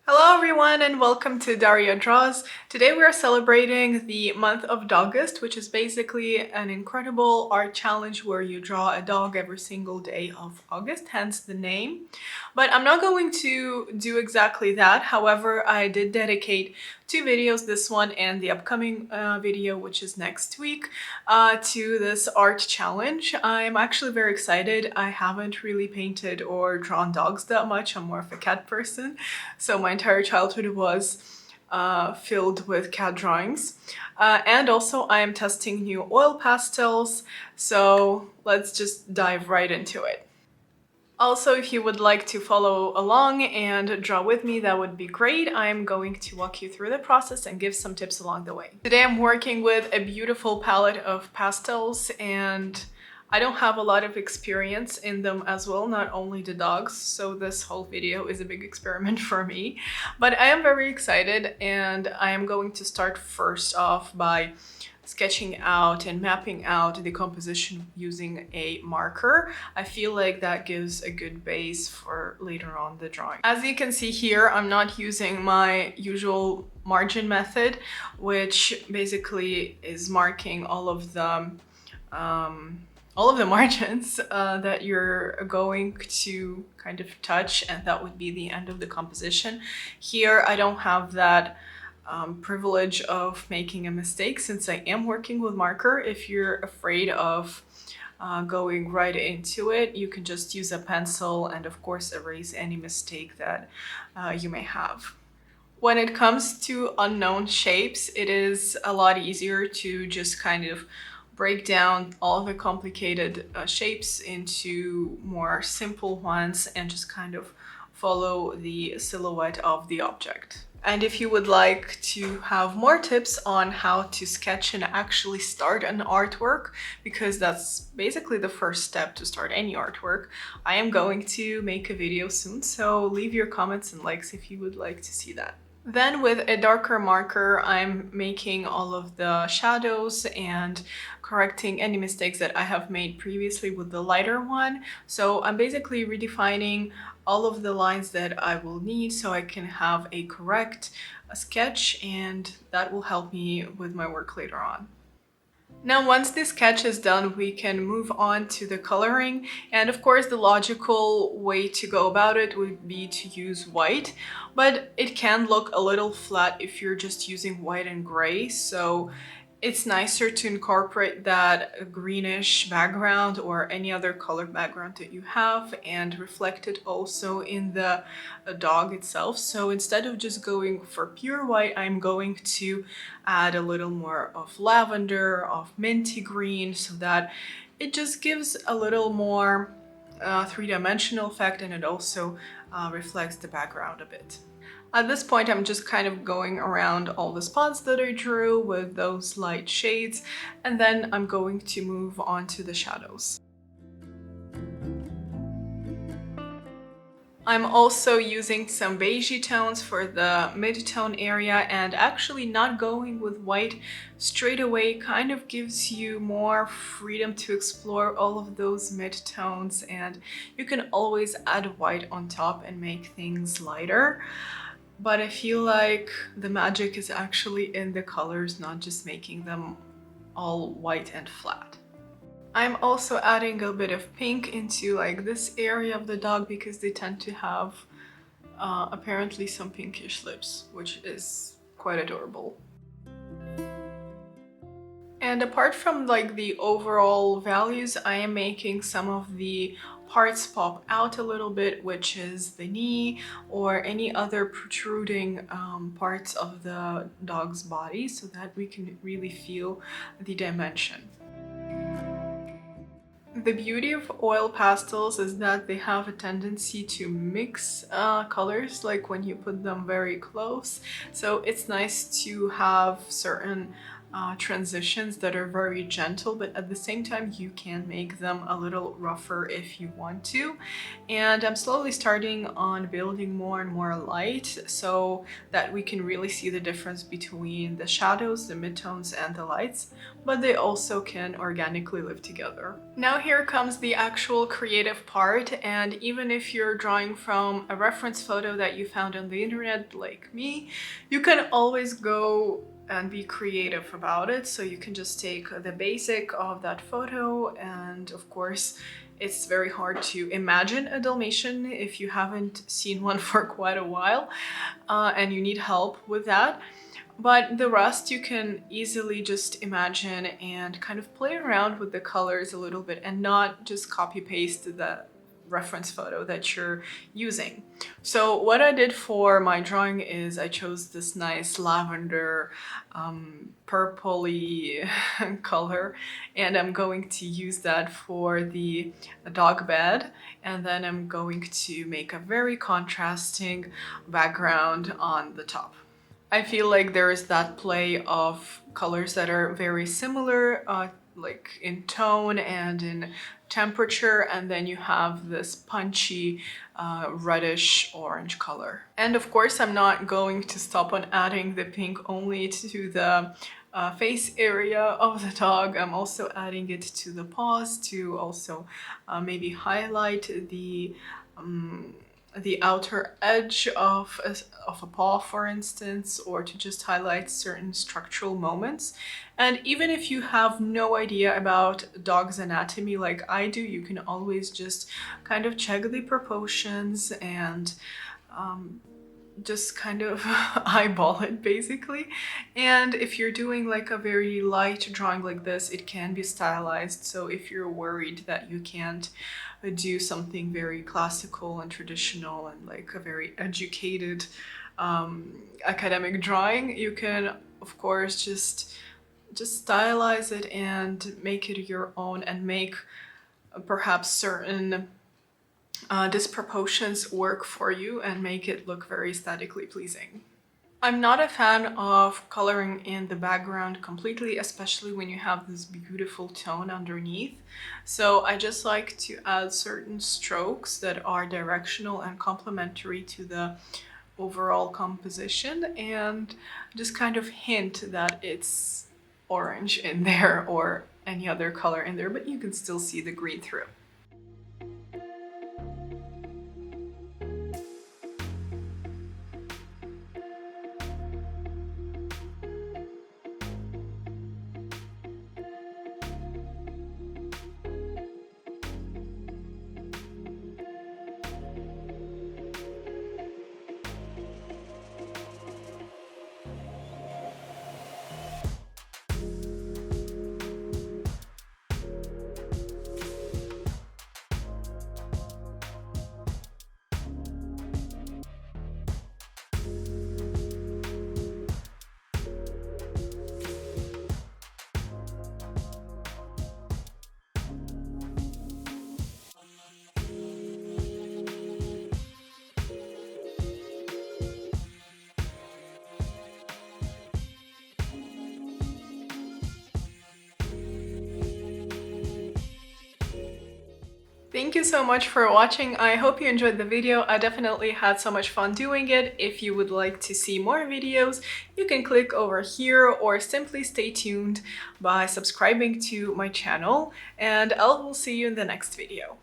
Hello everyone and welcome to Daria Draws. Today we are celebrating the month of Doggust, which is basically an incredible art challenge where you draw a dog every single day of August, hence the name. But I'm not going to do exactly that. However, I did dedicate 2 videos, this one and the upcoming video, which is next week, to this art challenge. I'm actually very excited. I haven't really painted or drawn dogs that much. I'm more of a cat person. So my entire childhood was filled with cat drawings. And also I am testing new oil pastels. So let's just dive right into it. Also, if you would like to follow along and draw with me, that would be great. I'm going to walk you through the process and give some tips along the way. Today I'm working with a beautiful palette of pastels, and I don't have a lot of experience in them as well, not only the dogs, so this whole video is a big experiment for me. But I am very excited, and I am going to start first off by sketching out and mapping out the composition using a marker. I feel like that gives a good base for later on the drawing. As you can see here, I'm not using my usual margin method, which basically is marking all of the margins that you're going to kind of touch, and that would be the end of the composition. Here I don't have that privilege of making a mistake since I am working with marker. If you're afraid of going right into it, you can just use a pencil and of course erase any mistake that you may have. When it comes to unknown shapes, it is a lot easier to just kind of break down all the complicated shapes into more simple ones and just kind of follow the silhouette of the object. And if you would like to have more tips on how to sketch and actually start an artwork, because that's basically the first step to start any artwork, I am going to make a video soon, so leave your comments and likes if you would like to see that. Then with a darker marker, I'm making all of the shadows and correcting any mistakes that I have made previously with the lighter one. So I'm basically redefining all of the lines that I will need so I can have a correct sketch, and that will help me with my work later on. Now, once this sketch is done, we can move on to the coloring. And of course, the logical way to go about it would be to use white, but it can look a little flat if you're just using white and gray. So it's nicer to incorporate that greenish background or any other color background that you have and reflect it also in the dog itself. So instead of just going for pure white, I'm going to add a little more of lavender, of minty green, so that it just gives a little more three-dimensional effect, and it also reflects the background a bit. At this point, I'm just kind of going around all the spots that I drew with those light shades, and then I'm going to move on to the shadows. I'm also using some beigey tones for the mid-tone area, and actually not going with white straight away kind of gives you more freedom to explore all of those mid-tones, and you can always add white on top and make things lighter. But I feel like the magic is actually in the colors, not just making them all white and flat. I'm also adding a bit of pink into like this area of the dog because they tend to have apparently some pinkish lips, which is quite adorable. And apart from like the overall values, I am making some of the parts pop out a little bit, which is the knee or any other protruding parts of the dog's body, so that we can really feel the dimension. The beauty of oil pastels is that they have a tendency to mix colors, like when you put them very close. So it's nice to have certain transitions that are very gentle, but at the same time you can make them a little rougher if you want to. And I'm slowly starting on building more and more light so that we can really see the difference between the shadows, the midtones, and the lights, but they also can organically live together. Now here comes the actual creative part, and even if you're drawing from a reference photo that you found on the internet like me, you can always go and be creative about it. So you can just take the basic of that photo, and of course it's very hard to imagine a Dalmatian if you haven't seen one for quite a while, and you need help with that. But the rest you can easily just imagine and kind of play around with the colors a little bit and not just copy paste the reference photo that you're using. So what I did for my drawing is I chose this nice lavender purpley color, and I'm going to use that for the dog bed, and then I'm going to make a very contrasting background on the top. I feel like there is that play of colors that are very similar, like in tone and in temperature, and then you have this punchy reddish orange color. And of course I'm not going to stop on adding the pink only to the face area of the dog. I'm also adding it to the paws to also maybe highlight the outer edge of a paw, for instance, or to just highlight certain structural moments. And even if you have no idea about dog's anatomy like I do, you can always just kind of check the proportions and just kind of eyeball it basically. And if you're doing like a very light drawing like this, it can be stylized. So if you're worried that you can't do something very classical and traditional and like a very educated academic drawing, you can of course just stylize it and make it your own and make perhaps certain disproportions work for you and make it look very aesthetically pleasing. I'm not a fan of coloring in the background completely, especially when you have this beautiful tone underneath. So I just like to add certain strokes that are directional and complementary to the overall composition, and just kind of hint that it's orange in there or any other color in there, but you can still see the green through. Thank you so much for watching. I hope you enjoyed the video. I definitely had so much fun doing it. If you would like to see more videos, you can click over here or simply stay tuned by subscribing to my channel, and I will see you in the next video.